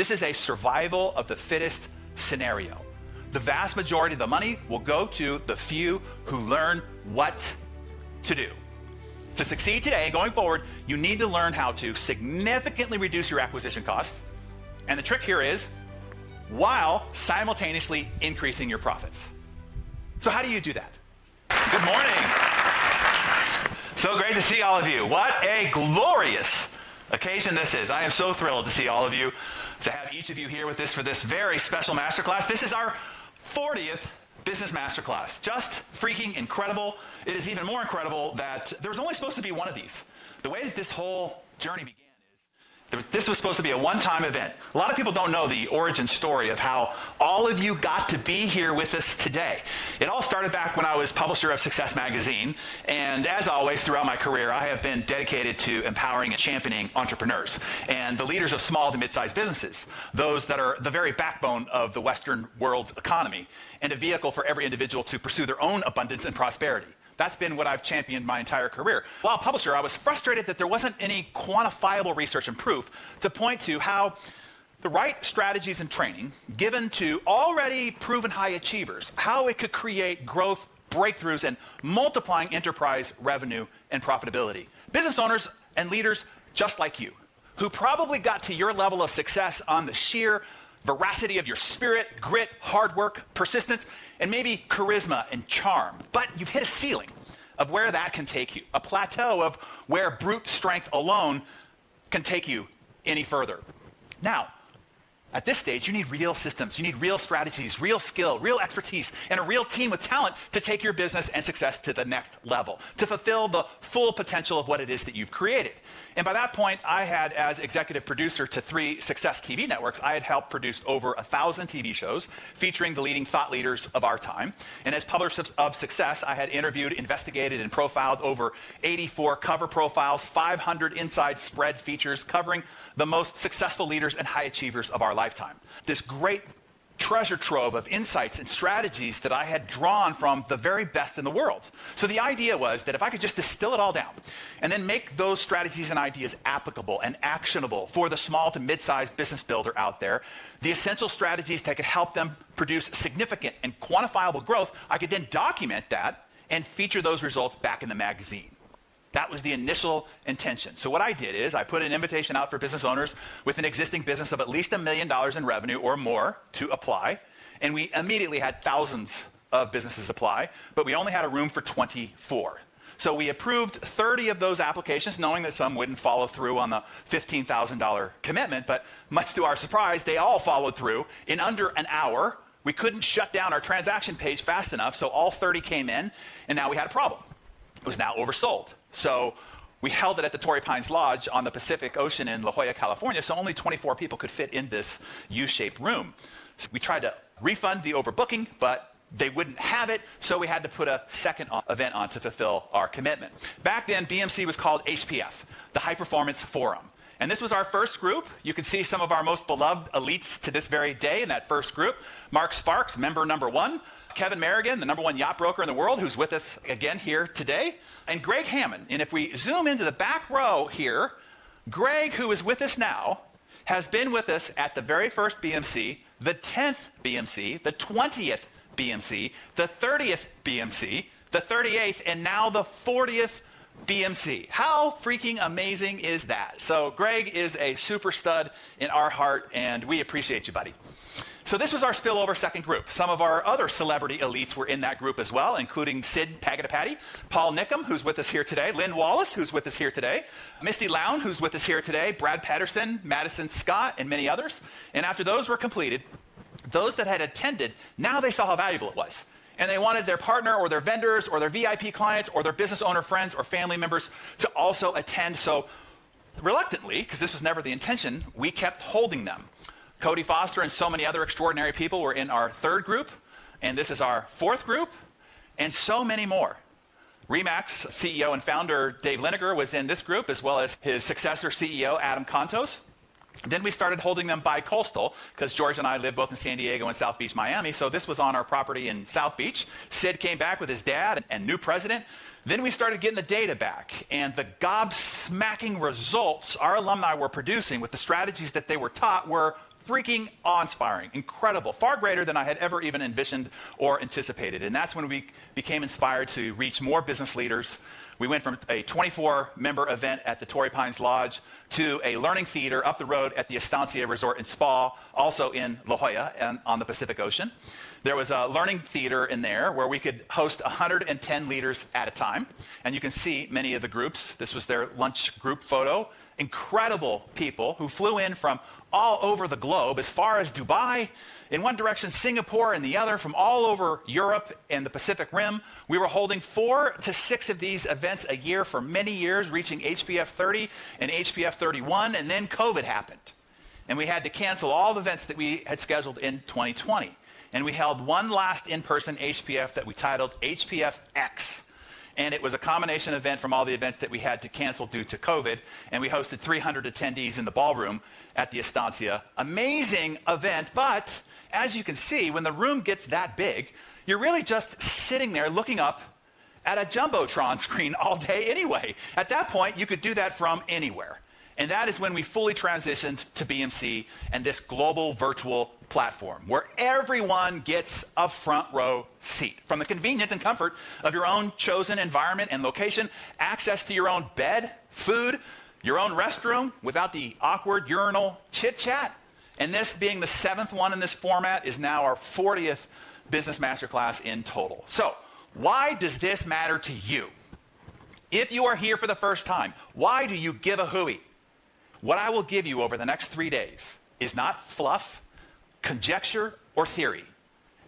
This is a survival of the fittest scenario. The vast majority of the money will go to the few who learn what to do. To succeed today and going forward, you need to learn how to significantly reduce your acquisition costs. And the trick here is, while simultaneously increasing your profits. So how do you do that? Good morning. So great to see all of you. What a glorious occasion this is. I am so thrilled to see all of you, to have each of you here with us for this very special masterclass. This is our 40th Business Masterclass. Just freaking incredible. It is even more incredible that there was only supposed to be one of these. The way that this whole journey began is, this was supposed to be a one-time event. A lot of people don't know the origin story of how all of you got to be here with us today. It all started back when I was publisher of Success Magazine, and as always throughout my career, I have been dedicated to empowering and championing entrepreneurs and the leaders of small to mid-sized businesses, those that are the very backbone of the Western world's economy, and a vehicle for every individual to pursue their own abundance and prosperity. That's been what I've championed my entire career. While publisher, I was frustrated that there wasn't any quantifiable research and proof to point to how the right strategies and training given to already proven high achievers, how it could create growth, breakthroughs, and multiplying enterprise revenue and profitability. Business owners and leaders just like you, who probably got to your level of success on the sheer veracity of your spirit, grit, hard work, persistence, and maybe charisma and charm. But you've hit a ceiling of where that can take you, a plateau of where brute strength alone can take you any further. Now, at this stage, you need real systems, you need real strategies, real skill, real expertise, and a real team with talent to take your business and success to the next level, to fulfill the full potential of what it is that you've created. And by that point, I had, as executive producer to 3 Success TV networks, I had helped produce over 1,000 TV shows featuring the leading thought leaders of our time. And as publisher of Success, I had interviewed, investigated, and profiled over 84 cover profiles, 500 inside spread features covering the most successful leaders and high achievers of our lifetime. This great treasure trove of insights and strategies that I had drawn from the very best in the world. So the idea was that if I could just distill it all down and then make those strategies and ideas applicable and actionable for the small to mid-sized business builder out there, the essential strategies that could help them produce significant and quantifiable growth, I could then document that and feature those results back in the magazine. That was the initial intention. So what I did is I put an invitation out for business owners with an existing business of at least $1 million in revenue or more to apply. And we immediately had thousands of businesses apply, but we only had a room for 24. So we approved 30 of those applications, knowing that some wouldn't follow through on the $15,000 commitment, but much to our surprise, they all followed through in under an hour. We couldn't shut down our transaction page fast enough, so all 30 came in, and now we had a problem. It was now oversold. So we held it at the Torrey Pines Lodge on the Pacific Ocean in La Jolla, California, so only 24 people could fit in this U-shaped room. So we tried to refund the overbooking, but they wouldn't have it, so we had to put a second event on to fulfill our commitment. Back then, BMC was called HPF, the High Performance Forum. And this was our first group. You can see some of our most beloved elites to this very day in that first group. Mark Sparks, member number 1. Kevin Merrigan, the number 1 yacht broker in the world, who's with us again here today. And Greg Hammond. And if we zoom into the back row here, Greg, who is with us now, has been with us at the very first BMC, the 10th BMC, the 20th BMC, the 30th BMC, the 38th, and now the 40th BMC. How freaking amazing is that? So Greg is a super stud in our heart, and we appreciate you, buddy. So this was our spillover second group. Some of our other celebrity elites were in that group as well, including Sid Pagatapati, Paul Nickham, who's with us here today, Lynn Wallace, who's with us here today, Misty Lown, who's with us here today, Brad Patterson, Madison Scott, and many others. And after those were completed, those that had attended, now they saw how valuable it was. And they wanted their partner or their vendors or their VIP clients or their business owner friends or family members to also attend. So reluctantly, because this was never the intention, we kept holding them. Cody Foster and so many other extraordinary people were in our third group, and this is our fourth group, and so many more. Remax CEO and founder Dave Liniger was in this group, as well as his successor CEO Adam Contos. Then we started holding them bi-coastal, because George and I live both in San Diego and South Beach, Miami, so this was on our property in South Beach. Sid came back with his dad and new president. Then we started getting the data back, and the gobsmacking results our alumni were producing with the strategies that they were taught were freaking awe-inspiring, incredible, far greater than I had ever even envisioned or anticipated. And that's when we became inspired to reach more business leaders. We went from a 24-member event at the Torrey Pines Lodge to a learning theater up the road at the Estancia Resort and Spa, also in La Jolla and on the Pacific Ocean. There was a learning theater in there where we could host 110 leaders at a time. And you can see many of the groups. This was their lunch group photo. Incredible people who flew in from all over the globe, as far as Dubai, in one direction, Singapore in the other, from all over Europe and the Pacific Rim. We were holding 4 to 6 of these events a year for many years, reaching HPF 30 and HPF 31, and then COVID happened. And we had to cancel all the events that we had scheduled in 2020. And we held one last in-person HPF that we titled HPF X. And it was a combination event from all the events that we had to cancel due to COVID. And we hosted 300 attendees in the ballroom at the Estancia. Amazing event, but as you can see, when the room gets that big, you're really just sitting there looking up at a Jumbotron screen all day anyway. At that point, you could do that from anywhere. And that is when we fully transitioned to BMC and this global virtual platform where everyone gets a front row seat. From the convenience and comfort of your own chosen environment and location, access to your own bed, food, your own restroom without the awkward urinal chit-chat. And this being the 7th one in this format is now our 40th Business Masterclass in total. So why does this matter to you? If you are here for the first time, why do you give a hooey? What I will give you over the next 3 days is not fluff, conjecture, or theory.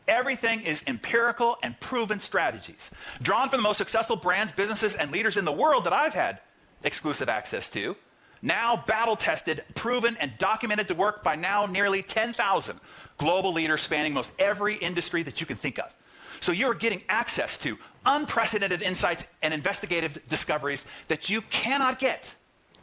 Everything is empirical and proven strategies, drawn from the most successful brands, businesses, and leaders in the world that I've had exclusive access to, now battle-tested, proven, and documented to work by now nearly 10,000 global leaders spanning most every industry that you can think of. So you're getting access to unprecedented insights and investigative discoveries that you cannot get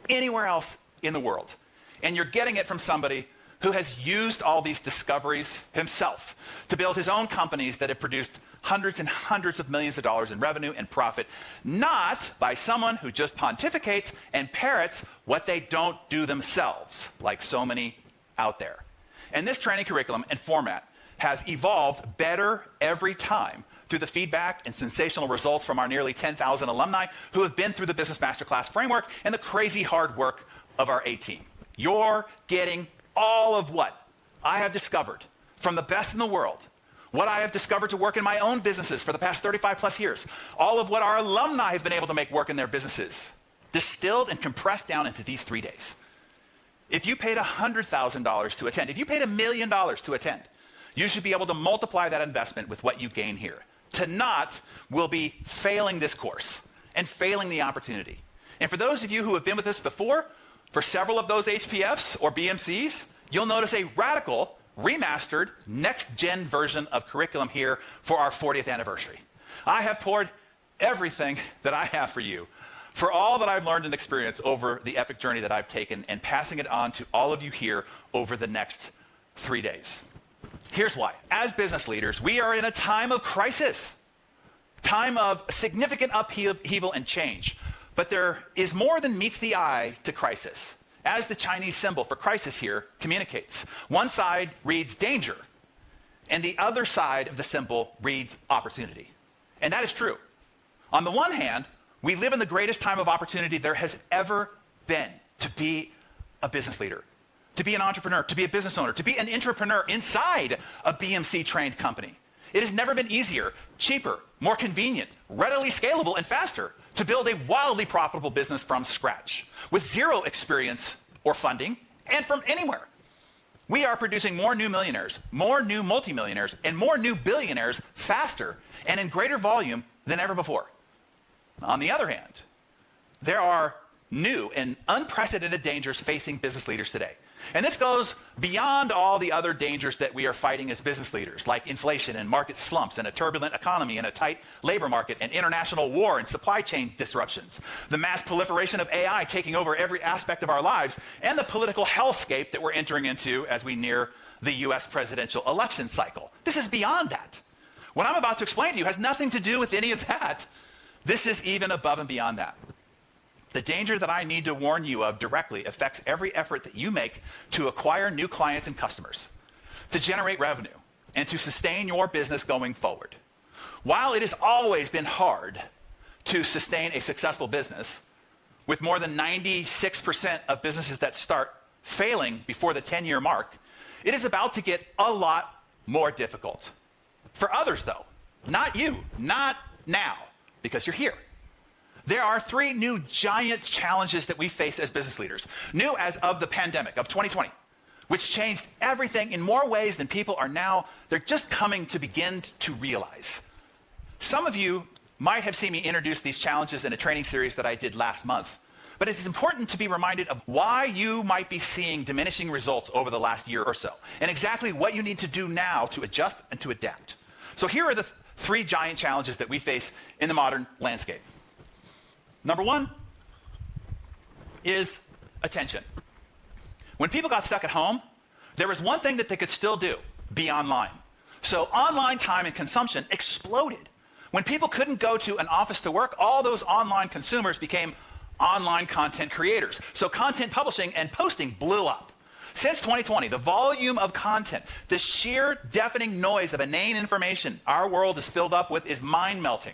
anywhere else in the world. And you're getting it from somebody who has used all these discoveries himself to build his own companies that have produced hundreds and hundreds of millions of dollars in revenue and profit, not by someone who just pontificates and parrots what they don't do themselves, like so many out there. And this training curriculum and format has evolved better every time through the feedback and sensational results from our nearly 10,000 alumni who have been through the Business Masterclass framework and the crazy hard work of our A team. You're getting all of what I have discovered from the best in the world, what I have discovered to work in my own businesses for the past 35 plus years, all of what our alumni have been able to make work in their businesses, distilled and compressed down into these 3 days. If you paid $100,000 to attend, if you paid $1 million to attend, you should be able to multiply that investment with what you gain here. To not, will be failing this course and failing the opportunity. And for those of you who have been with us before, for several of those HPFs or BMCs, you'll notice a radical, remastered, next-gen version of curriculum here for our 40th anniversary. I have poured everything that I have for you, for all that I've learned and experienced over the epic journey that I've taken, and passing it on to all of you here over the next 3 days. Here's why. As business leaders, we are in a time of crisis, time of significant upheaval and change. But there is more than meets the eye to crisis, as the Chinese symbol for crisis here communicates. One side reads danger, and the other side of the symbol reads opportunity. And that is true. On the one hand, we live in the greatest time of opportunity there has ever been to be a business leader, to be an entrepreneur, to be a business owner, to be an entrepreneur inside a BMC-trained company. It has never been easier, cheaper, more convenient, readily scalable, and faster to build a wildly profitable business from scratch with zero experience or funding and from anywhere. We are producing more new millionaires, more new multimillionaires, and more new billionaires faster and in greater volume than ever before. On the other hand, there are new and unprecedented dangers facing business leaders today. And this goes beyond all the other dangers that we are fighting as business leaders, like inflation and market slumps and a turbulent economy and a tight labor market and international war and supply chain disruptions, the mass proliferation of AI taking over every aspect of our lives, and the political hellscape that we're entering into as we near the US presidential election cycle. This is beyond that. What I'm about to explain to you has nothing to do with any of that. This is even above and beyond that. The danger that I need to warn you of directly affects every effort that you make to acquire new clients and customers, to generate revenue, and to sustain your business going forward. While it has always been hard to sustain a successful business, with more than 96% of businesses that start failing before the 10-year mark, it is about to get a lot more difficult. For others, though, not you, not now, because you're here. There are 3 new giant challenges that we face as business leaders, new as of the pandemic of 2020, which changed everything in more ways than people are now, they're just coming to begin to realize. Some of you might have seen me introduce these challenges in a training series that I did last month, but it's important to be reminded of why you might be seeing diminishing results over the last year or so, and exactly what you need to do now to adjust and to adapt. So here are the 3 giant challenges that we face in the modern landscape. Number 1 is attention. When people got stuck at home, there was one thing that they could still do, be online. So online time and consumption exploded. When people couldn't go to an office to work, all those online consumers became online content creators. So content publishing and posting blew up. Since 2020, the volume of content, the sheer deafening noise of inane information our world is filled up with is mind-melting.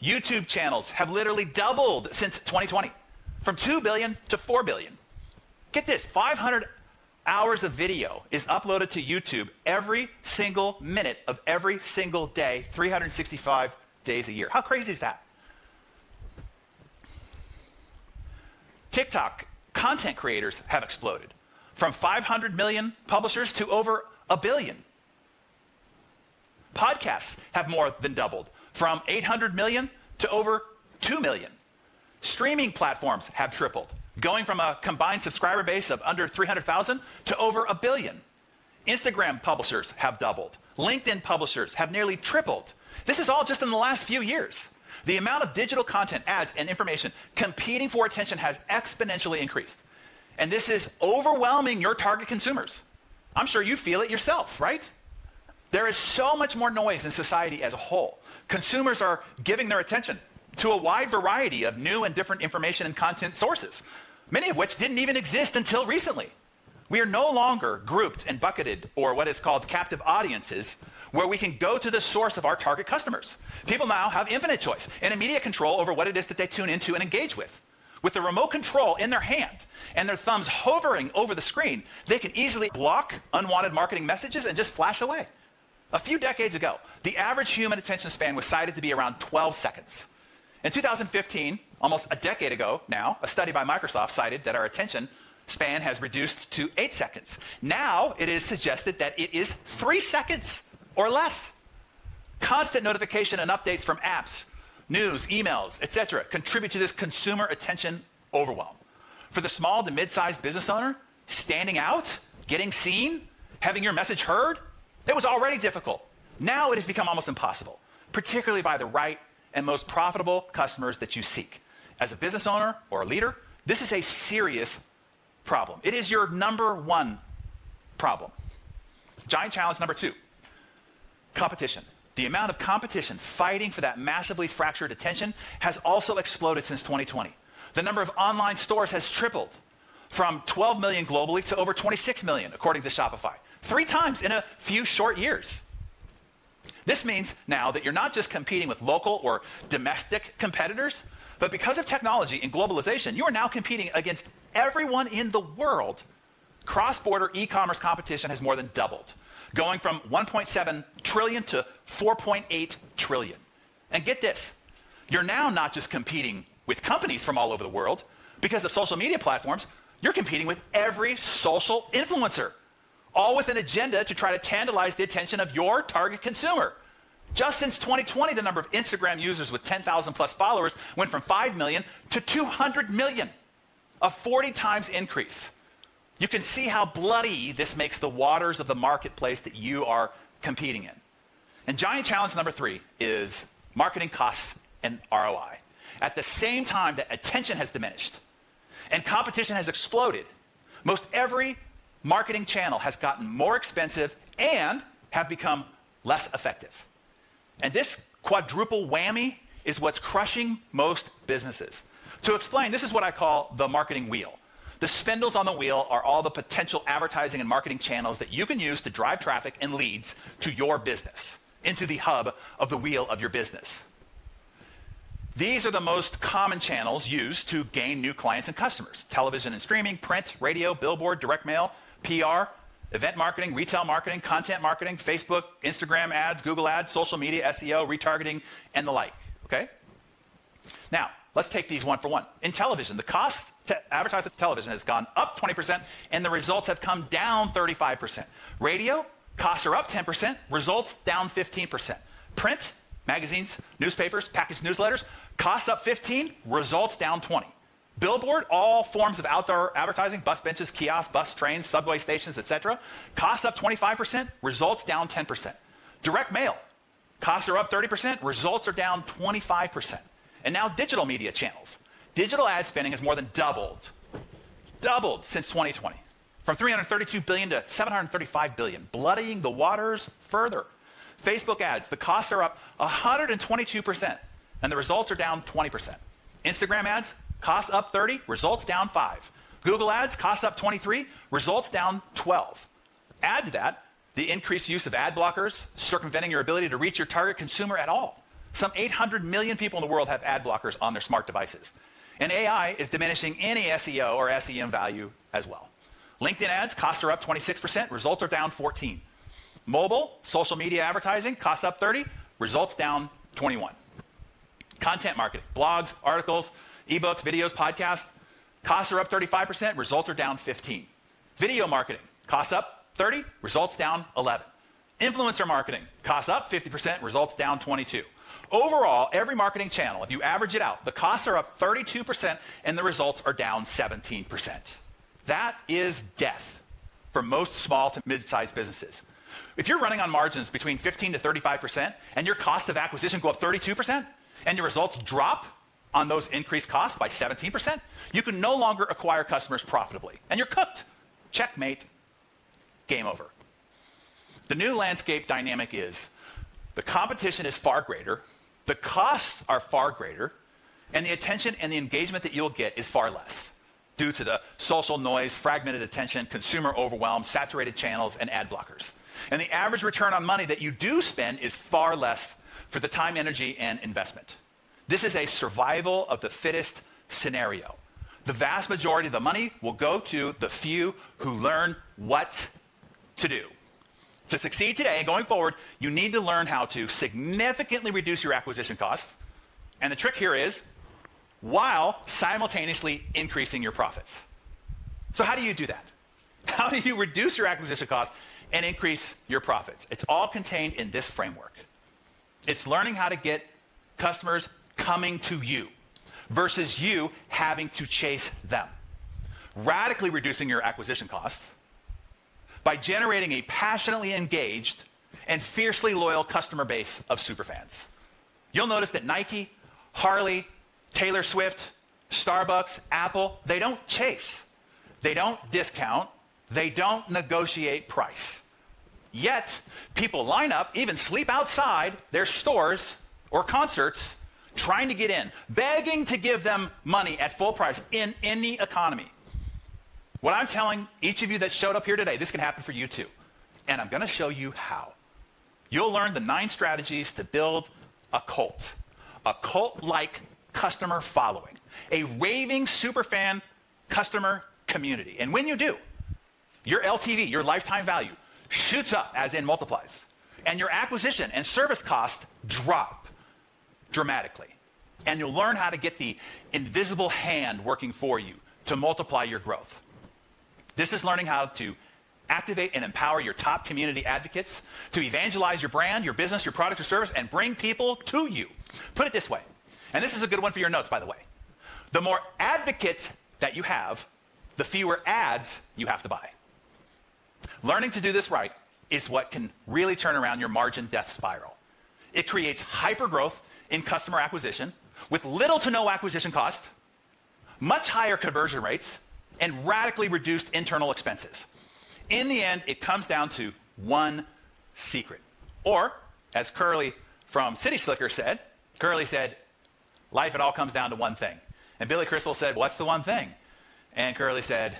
YouTube channels have literally doubled since 2020, from 2 billion to 4 billion. Get this, 500 hours of video is uploaded to YouTube every single minute of every single day, 365 days a year. How crazy is that? TikTok content creators have exploded from 500 million publishers to over 1 billion. Podcasts have more than doubled from 800 million to over 2 million. Streaming platforms have tripled, going from a combined subscriber base of under 300,000 to over 1 billion. Instagram publishers have doubled. LinkedIn publishers have nearly tripled. This is all just in the last few years. The amount of digital content, ads, and information competing for attention has exponentially increased. And this is overwhelming your target consumers. I'm sure you feel it yourself, right? There is so much more noise in society as a whole. Consumers are giving their attention to a wide variety of new and different information and content sources, many of which didn't even exist until recently. We are no longer grouped and bucketed, or what is called captive audiences, where we can go to the source of our target customers. People now have infinite choice and immediate control over what it is that they tune into and engage with. With the remote control in their hand and their thumbs hovering over the screen, they can easily block unwanted marketing messages and just flash away. A few decades ago, the average human attention span was cited to be around 12 seconds. In 2015, almost a decade ago now, a study by Microsoft cited that our attention span has reduced to 8 seconds. Now it is suggested that it is 3 seconds or less. Constant notification and updates from apps, news, emails, etc. contribute to this consumer attention overwhelm. For the small to mid-sized business owner, standing out, getting seen, having your message heard, it was already difficult. Now it has become almost impossible, particularly by the right and most profitable customers that you seek. As a business owner or a leader, this is a serious problem. It is your number 1 problem. Giant challenge number 2, competition. The amount of competition fighting for that massively fractured attention has also exploded since 2020. The number of online stores has tripled from 12 million globally to over 26 million, according to Shopify. 3 times in a few short years. This means now that you're not just competing with local or domestic competitors, but because of technology and globalization, you are now competing against everyone in the world. Cross-border e-commerce competition has more than doubled, going from 1.7 trillion to 4.8 trillion. And get this, you're now not just competing with companies from all over the world. Because of social media platforms, you're competing with every social influencer, all with an agenda to try to tantalize the attention of your target consumer. Just since 2020, the number of Instagram users with 10,000 plus followers went from 5 million to 200 million, a 40 times increase. You can see how bloody this makes the waters of the marketplace that you are competing in. And giant challenge number 3 is marketing costs and ROI. At the same time that attention has diminished and competition has exploded, most every marketing channel has gotten more expensive and have become less effective. And this quadruple whammy is what's crushing most businesses. To explain, this is what I call the marketing wheel. The spindles on the wheel are all the potential advertising and marketing channels that you can use to drive traffic and leads to your business, into the hub of the wheel of your business. These are the most common channels used to gain new clients and customers: television and streaming, print, radio, billboard, direct mail, PR, event marketing, retail marketing, content marketing, Facebook, Instagram ads, Google ads, social media, SEO, retargeting, and the like, okay? Now, let's take these one for one. In television, the cost to advertise on television has gone up 20%, and the results have come down 35%. Radio, costs are up 10%, results down 15%. Print, magazines, newspapers, packaged newsletters, costs up 15, results down 20. Billboard, all forms of outdoor advertising, bus benches, kiosks, bus trains, subway stations, etc., costs up 25%, results down 10%. Direct mail, costs are up 30%, results are down 25%. And now digital media channels. Digital ad spending has more than doubled since 2020, from $332 billion to $735 billion, bloodying the waters further. Facebook ads, the costs are up 122%, and the results are down 20%. Instagram ads, costs up 30, results down 5. Google ads, costs up 23, results down 12. Add to that the increased use of ad blockers, circumventing your ability to reach your target consumer at all. Some 800 million people in the world have ad blockers on their smart devices. And AI is diminishing any SEO or SEM value as well. LinkedIn ads, costs are up 26%, results are down 14. Mobile, social media advertising, costs up 30, results down 21. Content marketing, blogs, articles, ebooks, videos, podcasts, costs are up 35%, results are down 15. Video marketing, costs up 30, results down 11. Influencer marketing, costs up 50%, results down 22. Overall, every marketing channel, if you average it out, the costs are up 32% and the results are down 17%. That is death for most small to mid-sized businesses. If you're running on margins between 15 to 35% and your cost of acquisition go up 32% and your results drop on those increased costs by 17%, you can no longer acquire customers profitably. And you're cooked. Checkmate. Game over. The new landscape dynamic is the competition is far greater, the costs are far greater, and the attention and the engagement that you'll get is far less due to the social noise, fragmented attention, consumer overwhelm, saturated channels, and ad blockers. And the average return on money that you do spend is far less for the time, energy, and investment. This is a survival of the fittest scenario. The vast majority of the money will go to the few who learn what to do. To succeed today and going forward, you need to learn how to significantly reduce your acquisition costs. And the trick here is while simultaneously increasing your profits. So how do you do that? How do you reduce your acquisition costs and increase your profits? It's all contained in this framework. It's learning how to get customers coming to you versus you having to chase them. Radically reducing your acquisition costs by generating a passionately engaged and fiercely loyal customer base of superfans. You'll notice that Nike, Harley, Taylor Swift, Starbucks, Apple, they don't chase. They don't discount. They don't negotiate price. Yet, people line up, even sleep outside their stores or concerts, trying to get in, begging to give them money at full price in any economy. What I'm telling each of you that showed up here today, this can happen for you too. And I'm going to show you how. You'll learn the 9 strategies to build a cult-like customer following, a raving superfan customer community. And when you do, your LTV, your lifetime value, shoots up, as in multiplies, and your acquisition and service costs drop dramatically. And you'll learn how to get the invisible hand working for you to multiply your growth. This is learning how to activate and empower your top community advocates to evangelize your brand, your business, your product or service, and bring people to you. Put it this way, and this is a good one for your notes, by the way. The more advocates that you have, the fewer ads you have to buy. Learning to do this right is what can really turn around your margin death spiral. It creates hypergrowth in customer acquisition with little to no acquisition cost, much higher conversion rates, and radically reduced internal expenses. In the end, it comes down to one secret. Or, as Curly from City Slicker said, Curly said, life, it all comes down to one thing. And Billy Crystal said, what's the one thing? And Curly said,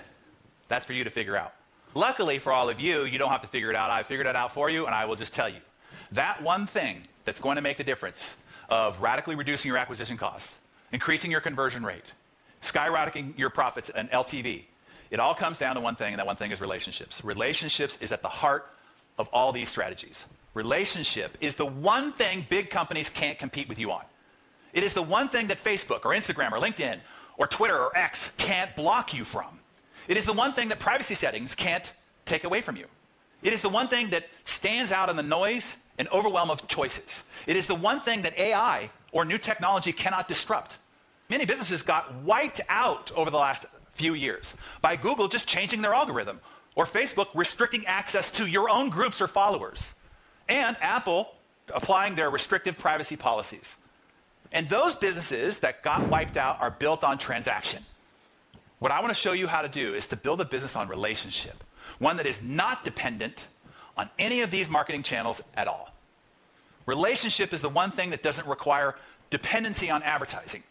that's for you to figure out. Luckily for all of you, you don't have to figure it out. I figured it out for you, and I will just tell you. That one thing that's going to make the difference of radically reducing your acquisition costs, increasing your conversion rate, skyrocketing your profits and LTV, it all comes down to one thing, and that one thing is relationships. Relationships is at the heart of all these strategies. Relationship is the one thing big companies can't compete with you on. It is the one thing that Facebook or Instagram or LinkedIn or Twitter or X can't block you from. It is the one thing that privacy settings can't take away from you. It is the one thing that stands out in the noise and overwhelm of choices. It is the one thing that AI or new technology cannot disrupt. Many businesses got wiped out over the last few years by Google just changing their algorithm, or Facebook restricting access to your own groups or followers, and Apple applying their restrictive privacy policies. And those businesses that got wiped out are built on transaction. What I want to show you how to do is to build a business on relationship, one that is not dependent on any of these marketing channels at all. Relationship is the one thing that doesn't require dependency on advertising.